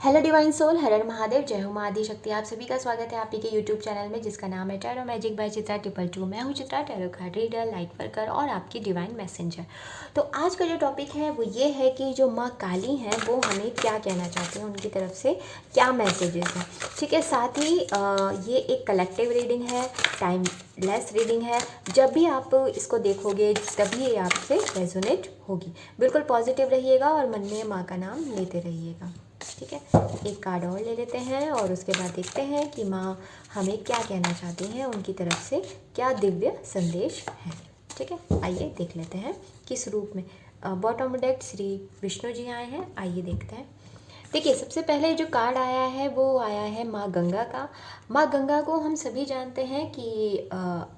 Hello divine soul, हर हर महादेव, जय हो माँ शक्ति। आप सभी का स्वागत है आप ही के यूट्यूब चैनल में जिसका नाम है टैरो मैजिक बाय चित्रा 222। मैं हूँ Chitra, tarot card reader, light worker और आपकी डिवाइन मैसेंजर। तो आज का जो टॉपिक है वो ये है कि जो माँ काली हैं वो हमें क्या कहना चाहती हैं, उनकी तरफ से क्या मैसेजेस हैं। ठीक है, साथ ही ये एक कलेक्टिव रीडिंग है, टाइमलेस रीडिंग है। जब भी आप इसको देखोगे तभी ये आपसे रेजोनेट होगी। बिल्कुल पॉजिटिव रहिएगा और मन में माँ का नाम लेते रहिएगा। ठीक है, एक कार्ड और ले लेते हैं और उसके बाद देखते हैं कि माँ हमें क्या कहना चाहती हैं, उनकी तरफ से क्या दिव्य संदेश है। ठीक है, आइए देख लेते हैं किस रूप में। बॉटम डेक श्री विष्णु जी आए हैं, आइए देखते हैं। देखिए, सबसे पहले जो कार्ड आया है वो आया है माँ गंगा का। माँ गंगा को हम सभी जानते हैं कि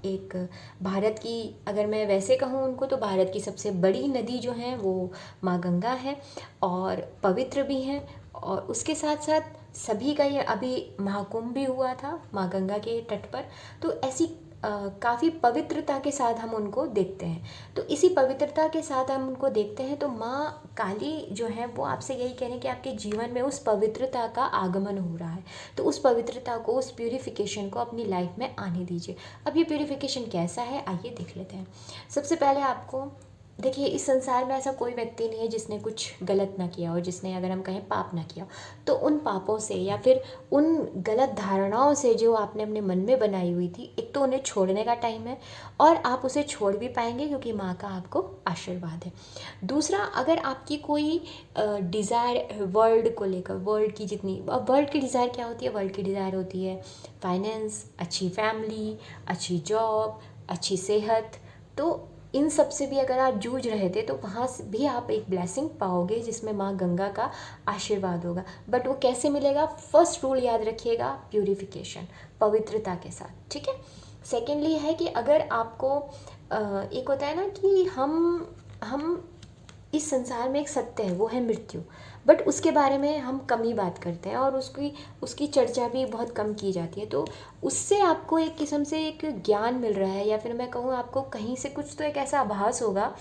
एक भारत की, अगर मैं वैसे कहूँ उनको, तो भारत की सबसे बड़ी नदी जो है वो माँ गंगा है और पवित्र भी हैं। और उसके साथ साथ सभी का ये अभी महाकुंभ भी हुआ था माँ गंगा के तट पर। तो ऐसी काफ़ी पवित्रता के साथ हम उनको देखते हैं। तो इसी पवित्रता के साथ हम उनको देखते हैं। तो माँ काली जो है वो आपसे यही कह रहे हैं कि आपके जीवन में उस पवित्रता का आगमन हो रहा है। तो उस पवित्रता को, उस प्यूरिफिकेशन को अपनी लाइफ में आने दीजिए। अब ये प्यूरिफिकेशन कैसा है, आइए देख लेते हैं। सबसे पहले आपको देखिए, इस संसार में ऐसा कोई व्यक्ति नहीं है जिसने कुछ गलत ना किया हो, जिसने, अगर हम कहें, पाप ना किया हो। तो उन पापों से या फिर उन गलत धारणाओं से जो आपने अपने मन में बनाई हुई थी, एक तो उन्हें छोड़ने का टाइम है और आप उसे छोड़ भी पाएंगे क्योंकि माँ का आपको आशीर्वाद है। दूसरा, अगर आपकी कोई डिज़ायर वर्ल्ड को लेकर, वर्ल्ड की जितनी, अब वर्ल्ड की डिज़ायर क्या होती है? वर्ल्ड की डिज़ायर होती है फाइनेंस, अच्छी फैमिली, अच्छी जॉब, अच्छी सेहत। तो इन सब से भी अगर आप जूझ रहे थे तो वहाँ से भी आप एक ब्लेसिंग पाओगे जिसमें माँ गंगा का आशीर्वाद होगा। बट वो कैसे मिलेगा? फर्स्ट रूल याद रखिएगा, प्यूरिफिकेशन, पवित्रता के साथ। ठीक है। सेकेंडली है कि अगर आपको एक होता है ना कि हम इस संसार में एक सत्य है, वो है मृत्यु। बट उसके बारे में हम कम ही बात करते हैं और उसकी चर्चा भी बहुत कम की जाती है। तो उससे आपको एक किस्म से एक ज्ञान मिल रहा है, या फिर मैं कहूँ आपको कहीं से कुछ तो एक ऐसा आभास होगा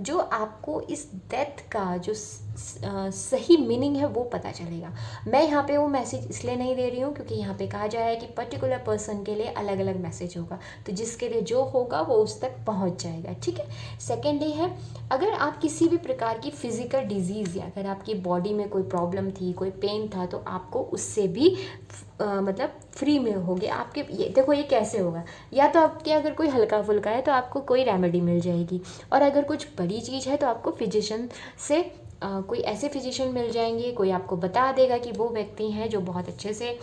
जो आपको इस डेथ का जो सही मीनिंग है वो पता चलेगा। मैं यहाँ पे वो मैसेज इसलिए नहीं दे रही हूँ क्योंकि यहाँ पे कहा जाए कि पर्टिकुलर पर्सन के लिए अलग अलग मैसेज होगा, तो जिसके लिए जो होगा वो उस तक पहुँच जाएगा। ठीक है। सेकेंडली है, अगर आप किसी भी प्रकार की फिजिकल डिजीज़ या अगर आपकी बॉडी में कोई प्रॉब्लम थी, कोई पेन था, तो आपको उससे भी मतलब फ्री में होगे आपके। ये देखो, ये कैसे होगा? या तो आपके अगर कोई हल्का फुल्का है तो आपको कोई रेमेडी मिल जाएगी, और अगर कुछ बड़ी चीज़ है तो आपको फिजिशियन से कोई ऐसे फिजिशियन मिल जाएंगे, कोई आपको बता देगा कि वो व्यक्ति हैं जो बहुत अच्छे से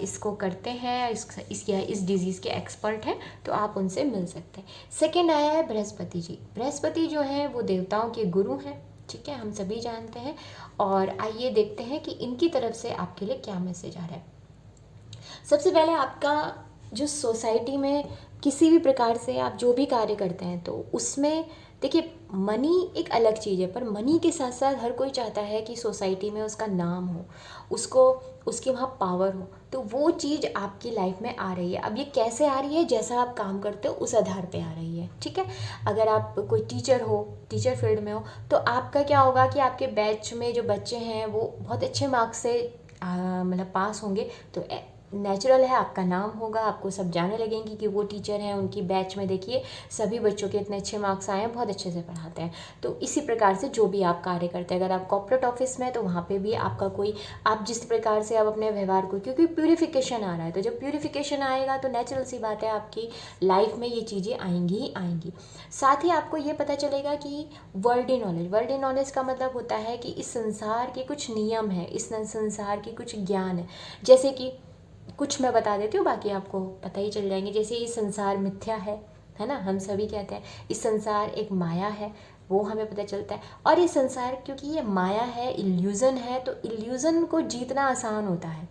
इसको करते हैं, इस डिज़ीज़ के एक्सपर्ट हैं, तो आप उनसे मिल सकते हैं। सेकेंड आया है बृहस्पति जी। बृहस्पति जो हैं वो देवताओं के गुरु हैं। ठीक है, हम सभी जानते हैं। और आइए देखते हैं कि इनकी तरफ से आपके लिए क्या मैसेज आ रहा है। सबसे पहले, आपका जो सोसाइटी में किसी भी प्रकार से आप जो भी कार्य करते हैं तो उसमें देखिए, मनी एक अलग चीज़ है, पर मनी के साथ साथ हर कोई चाहता है कि सोसाइटी में उसका नाम हो, उसको, उसकी वहाँ पावर हो। तो वो चीज़ आपकी लाइफ में आ रही है। अब ये कैसे आ रही है? जैसा आप काम करते हो उस आधार पे आ रही है। ठीक है। अगर आप कोई टीचर हो, टीचर फील्ड में हो, तो आपका क्या होगा कि आपके बैच में जो बच्चे हैं वो बहुत अच्छे मार्क्स से मतलब पास होंगे, तो नेचुरल है आपका नाम होगा, आपको सब जाने लगेंगे कि वो टीचर हैं, उनकी बैच में देखिए सभी बच्चों के इतने अच्छे मार्क्स आए हैं, बहुत अच्छे से पढ़ाते हैं। तो इसी प्रकार से जो भी आप कार्य करते हैं, अगर आप कॉर्पोरेट ऑफिस में हैं तो वहाँ पे भी आपका कोई, आप जिस प्रकार से आप अपने व्यवहार को, क्योंकि प्यूरिफिकेशन आ रहा है, तो जब प्यूरिफिकेशन आएगा तो नेचुरल सी बात है आपकी लाइफ में ये चीज़ें आएंगी ही आएंगी। साथ ही आपको ये पता चलेगा कि वर्ल्ड नॉलेज का मतलब होता है कि इस संसार के कुछ नियम है, इस संसार की कुछ ज्ञान है। जैसे कि कुछ मैं बता देती हूँ, बाकी आपको पता ही चल जाएंगे। जैसे ये संसार मिथ्या है ना, हम सभी कहते हैं इस संसार एक माया है, वो हमें पता चलता है। और ये संसार क्योंकि ये माया है, इल्यूज़न है, तो इल्यूज़न को जीतना आसान होता है।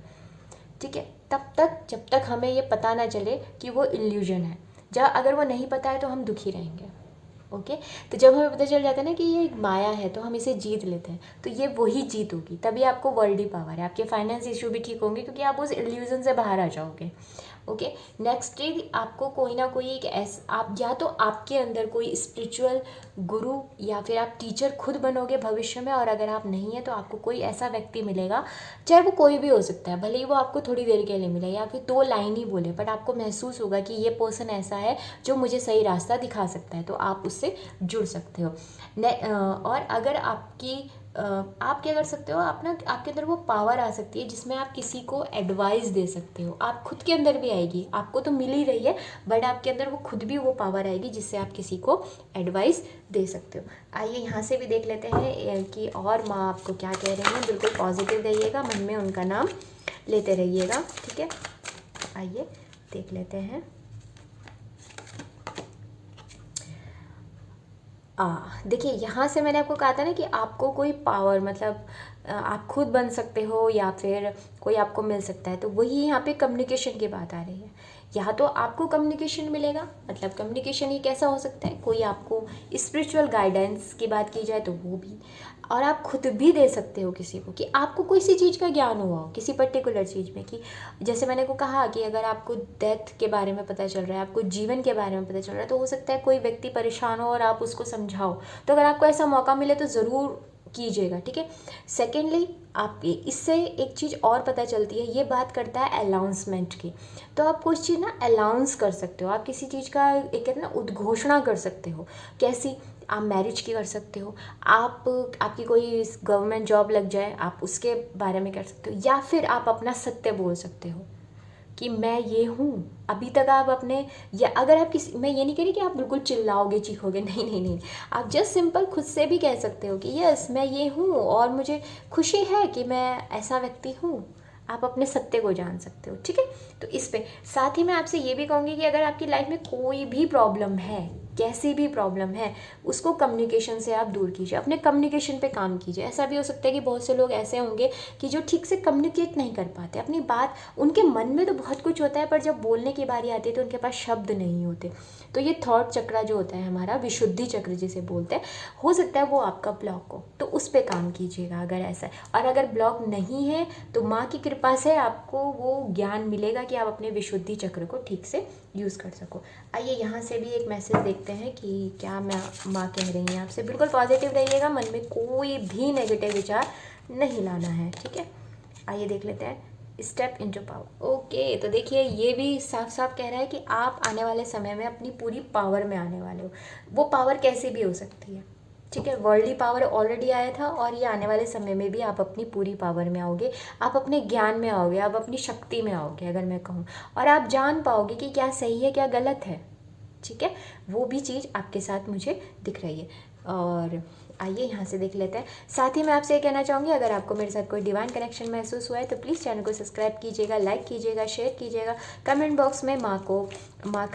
ठीक है, तब तक जब तक हमें ये पता ना चले कि वो इल्यूज़न है। जब अगर वो नहीं पता है तो हम दुखी रहेंगे। ओके। तो जब हमें पता चल जाता है ना कि ये एक माया है तो हम इसे जीत लेते हैं, तो ये वही जीत होगी, तभी आपको वर्ल्डली पावर है। आपके फाइनेंस इशू भी ठीक होंगे क्योंकि आप उस इल्यूजन से बाहर आ जाओगे। ओके। नेक्स्ट डे आपको कोई ना कोई एक आप या तो आपके अंदर कोई स्पिरिचुअल गुरु या फिर आप टीचर खुद बनोगे भविष्य में, और अगर आप नहीं है तो आपको कोई ऐसा व्यक्ति मिलेगा, चाहे वो कोई भी हो सकता है, भले ही वो आपको थोड़ी देर के लिए मिले या फिर 2 लाइन ही बोले, बट आपको महसूस होगा कि ये पर्सन ऐसा है जो मुझे सही रास्ता दिखा सकता है, तो आप उससे जुड़ सकते हो। और अगर आप क्या कर सकते हो, आप ना, आपके अंदर वो पावर आ सकती है जिसमें आप किसी को एडवाइस दे सकते हो। आप खुद के अंदर भी आएगी, आपको तो मिल ही रही है, बट आपके अंदर वो खुद भी वो पावर आएगी जिससे आप किसी को एडवाइस दे सकते हो। आइए यहाँ से भी देख लेते हैं कि और माँ आपको क्या कह रही हैं। बिल्कुल पॉजिटिव रहिएगा, मन में उनका नाम लेते रहिएगा, ठीक है। आइए देख लेते हैं। देखिए, यहाँ से मैंने आपको कहा था ना कि आपको कोई पावर, मतलब आप खुद बन सकते हो या फिर कोई आपको मिल सकता है, तो वही यहाँ पे कम्युनिकेशन की बात आ रही है। या तो आपको कम्युनिकेशन मिलेगा, मतलब कम्युनिकेशन ही कैसा हो सकता है, कोई आपको स्पिरिचुअल गाइडेंस की बात की जाए तो वो भी, और आप खुद भी दे सकते हो किसी को, कि आपको कोई सी चीज़ का ज्ञान हुआ हो किसी पर्टिकुलर चीज़ में, कि जैसे मैंने को कहा कि अगर आपको डेथ के बारे में पता चल रहा है, आपको जीवन के बारे में पता चल रहा है, तो हो सकता है कोई व्यक्ति परेशान हो और आप उसको समझाओ। तो अगर आपको ऐसा मौका मिले तो ज़रूर कीजिएगा, ठीक है। सेकेंडली, आप इससे एक चीज़ और पता चलती है, ये बात करता है अनाउंसमेंट की। तो आप कुछ चीज़ ना अनाउंस कर सकते हो, आप किसी चीज़ का एक कहते हैं ना उद्घोषणा कर सकते हो। कैसी? आप मैरिज की कर सकते हो, आपकी कोई गवर्नमेंट जॉब लग जाए, आप उसके बारे में कर सकते हो, या फिर आप अपना सत्य बोल सकते हो कि मैं ये हूँ। अभी तक आप अपने, या अगर आप किसी, मैं ये नहीं कह रही कि आप बिल्कुल चिल्लाओगे चीखोगे, नहीं नहीं नहीं, आप जस्ट सिंपल खुद से भी कह सकते हो कि यस मैं ये हूँ और मुझे खुशी है कि मैं ऐसा व्यक्ति हूँ। आप अपने सत्य को जान सकते हो, ठीक है। तो इस पे साथ ही मैं आपसे ये भी कहूँगी कि अगर आपकी लाइफ में कोई भी प्रॉब्लम है, कैसी भी प्रॉब्लम है, उसको कम्युनिकेशन से आप दूर कीजिए, अपने कम्युनिकेशन पे काम कीजिए। ऐसा भी हो सकता है कि बहुत से लोग ऐसे होंगे कि जो ठीक से कम्युनिकेट नहीं कर पाते अपनी बात, उनके मन में तो बहुत कुछ होता है पर जब बोलने की बारी आती है तो उनके पास शब्द नहीं होते। तो ये थॉट चक्र जो होता है हमारा, विशुद्धि चक्र जिसे बोलते हैं, हो सकता है वो आपका ब्लॉक हो, तो उस पर काम कीजिएगा अगर ऐसा है। और अगर ब्लॉक नहीं है तो माँ की कृपा से आपको वो ज्ञान मिलेगा कि आप अपने विशुद्धि चक्र को ठीक से यूज़ कर सको। आइए यहाँ से भी एक मैसेज देखते हैं कि क्या माँ कह रही हैं आपसे। बिल्कुल पॉजिटिव रहिएगा, मन में कोई भी नेगेटिव विचार नहीं लाना है, ठीक है। आइए देख लेते हैं, स्टेप इनटू पावर। ओके, तो देखिए ये भी साफ साफ कह रहा है कि आप आने वाले समय में अपनी पूरी पावर में आने वाले हो। वो पावर कैसी भी हो सकती है, ठीक है। वर्ल्डली पावर ऑलरेडी आया था और ये आने वाले समय में भी आप अपनी पूरी पावर में आओगे, आप अपने ज्ञान में आओगे, आप अपनी शक्ति में आओगे अगर मैं कहूँ, और आप जान पाओगे कि क्या सही है क्या गलत है, ठीक है। वो भी चीज़ आपके साथ मुझे दिख रही है। और आइए यहाँ से देख लेते हैं। साथ ही मैं आपसे ये कहना चाहूँगी, अगर आपको मेरे साथ कोई डिवाइन कनेक्शन महसूस हुआ है तो प्लीज़ चैनल को सब्सक्राइब कीजिएगा, लाइक कीजिएगा, शेयर कीजिएगा, कमेंट बॉक्स में माँ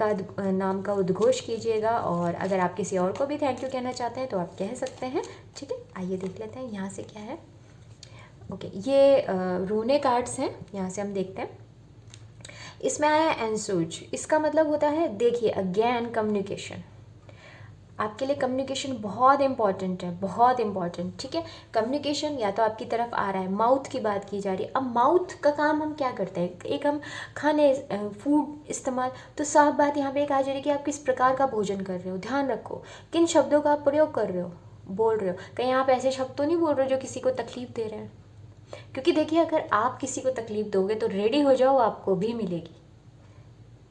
का नाम का उद्घोष कीजिएगा, और अगर आप किसी और को भी थैंक यू कहना चाहते हैं तो आप कह सकते हैं, ठीक है। आइए देख लेते हैं यहाँ से क्या है। ओके, ये रूने कार्ड्स हैं, यहाँ से हम देखते हैं। इसमें आया है एनसूज, इसका मतलब होता है, देखिए अगेन कम्युनिकेशन। आपके लिए कम्युनिकेशन बहुत इंपॉर्टेंट है, बहुत इंपॉर्टेंट, ठीक है। कम्युनिकेशन या तो आपकी तरफ आ रहा है, माउथ की बात की जा रही है। अब माउथ का काम हम क्या करते हैं, एक हम खाने फूड इस्तेमाल, तो साफ बात यहाँ पे एक आ जा रही है कि आप किस प्रकार का भोजन कर रहे हो, ध्यान रखो किन शब्दों का आप प्रयोग कर रहे हो, बोल रहे हो। कहीं आप ऐसे शब्द तो नहीं बोल रहे हो जो किसी को तकलीफ दे रहे हैं, क्योंकि देखिए अगर आप किसी को तकलीफ दोगे तो रेडी हो जाओ, आपको भी मिलेगी।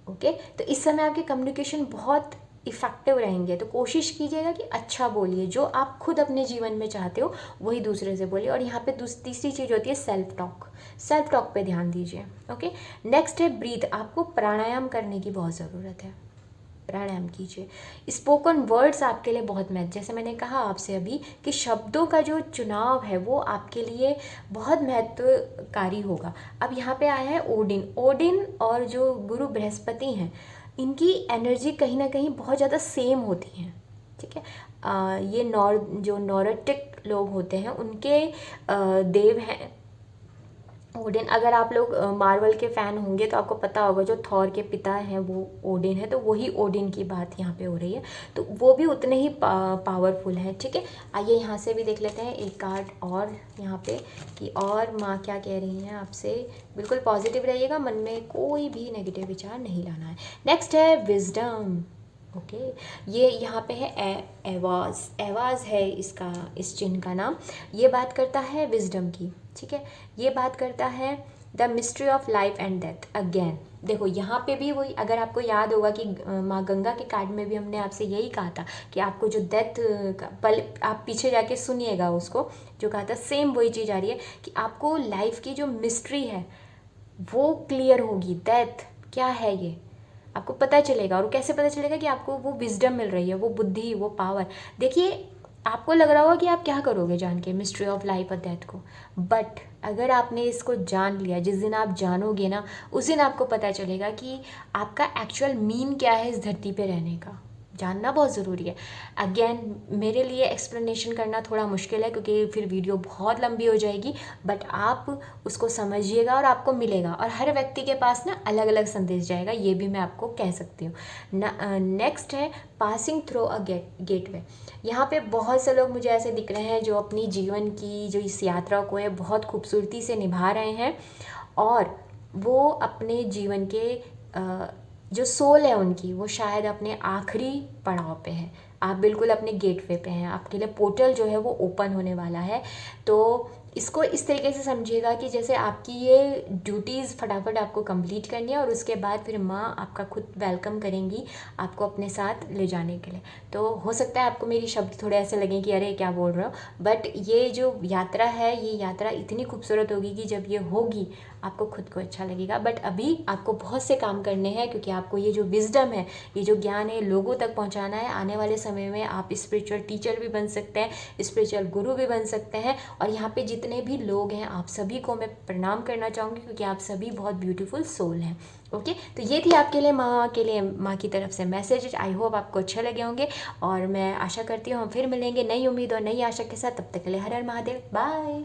ओके, तो इस समय आपके कम्युनिकेशन बहुत इफ़ेक्टिव रहेंगे, तो कोशिश कीजिएगा कि अच्छा बोलिए, जो आप खुद अपने जीवन में चाहते हो वही दूसरे से बोलिए। और यहाँ पे तीसरी चीज़ होती है सेल्फ टॉक, सेल्फ टॉक पे ध्यान दीजिए। ओके, नेक्स्ट है ब्रीथ, आपको प्राणायाम करने की बहुत ज़रूरत है, प्राणायाम कीजिए। स्पोकन वर्ड्स आपके लिए बहुत महत्व, जैसे मैंने कहा आपसे अभी कि शब्दों का जो चुनाव है वो आपके लिए बहुत महत्वकारी होगा। अब यहाँ पे आया है ओडिन, ओडिन और जो गुरु बृहस्पति हैं, इनकी एनर्जी कहीं ना कहीं बहुत ज़्यादा सेम होती हैं, ठीक है। ये जो नॉर्डिक लोग होते हैं उनके देव हैं ओडिन, अगर आप लोग मार्वल के फ़ैन होंगे तो आपको पता होगा जो थॉर के पिता हैं वो ओडिन है, तो वही ओडिन की बात यहाँ पे हो रही है। तो वो भी उतने ही पावरफुल हैं, ठीक है। आइए यहाँ से भी देख लेते हैं एक कार्ड और यहाँ पे कि और माँ क्या कह रही हैं आपसे। बिल्कुल पॉजिटिव रहिएगा, मन में कोई भी नेगेटिव विचार नहीं लाना है। नेक्स्ट है विजडम। ओके, ये यहाँ पे है एवाज। एवाज है इसका, इस चिन्ह का नाम। ये बात करता है विजडम की, ठीक है। ये बात करता है the mystery of life and death. Again देखो यहाँ पे भी वही, अगर आपको याद होगा कि माँ गंगा के कार्ड में भी हमने आपसे यही कहा था कि आपको जो डेथ का पल, आप पीछे जाके सुनिएगा उसको, जो कहा था सेम वही चीज़ आ रही है कि आपको लाइफ की जो मिस्ट्री है वो क्लियर होगी। डेथ क्या है ये आपको पता चलेगा। और कैसे पता चलेगा कि आपको वो विजडम मिल रही है, वो बुद्धि, वो पावर। देखिए आपको लग रहा होगा कि आप क्या करोगे जान के मिस्ट्री ऑफ लाइफ और डेथ को, बट अगर आपने इसको जान लिया, जिस दिन आप जानोगे ना उस दिन आपको पता चलेगा कि आपका एक्चुअल मीन क्या है इस धरती पे रहने का। जानना बहुत ज़रूरी है। अगेन मेरे लिए एक्सप्लेनेशन करना थोड़ा मुश्किल है क्योंकि फिर वीडियो बहुत लंबी हो जाएगी, बट आप उसको समझिएगा और आपको मिलेगा। और हर व्यक्ति के पास ना अलग अलग संदेश जाएगा, ये भी मैं आपको कह सकती हूँ। नेक्स्ट है पासिंग थ्रू अ गेटवे। यहाँ पे बहुत से लोग मुझे ऐसे दिख रहे हैं जो अपनी जीवन की जो इस यात्रा को है बहुत खूबसूरती से निभा रहे हैं और वो अपने जीवन के जो सोल है उनकी वो शायद अपने आखिरी पड़ाव पे है। आप बिल्कुल अपने गेटवे पे हैं, आपके लिए पोर्टल जो है वो ओपन होने वाला है। तो इसको इस तरीके से समझिएगा कि जैसे आपकी ये ड्यूटीज़ फटाफट आपको कंप्लीट करनी है और उसके बाद फिर माँ आपका खुद वेलकम करेंगी आपको अपने साथ ले जाने के लिए। तो हो सकता है आपको मेरी शब्द थोड़े ऐसे लगें कि अरे क्या बोल रहे हो, बट ये जो यात्रा है ये यात्रा इतनी खूबसूरत होगी कि जब ये होगी आपको खुद को अच्छा लगेगा। बट अभी आपको बहुत से काम करने हैं क्योंकि आपको ये जो विजडम है, ये जो ज्ञान है लोगों तक पहुंचाना है। आने वाले समय में आप स्पिरिचुअल टीचर भी बन सकते हैं, स्पिरिचुअल गुरु भी बन सकते हैं। और यहाँ पे जितने भी लोग हैं आप सभी को मैं प्रणाम करना चाहूँगी क्योंकि आप सभी बहुत ब्यूटीफुल सोल हैं। ओके, तो ये थी आपके लिए माँ की तरफ से मैसेज। आई होप आपको अच्छे लगे होंगे और मैं आशा करती हूँ हम फिर मिलेंगे नई उम्मीद और नई आशा के साथ। तब तक के लिए हर हर महादेव, बाय।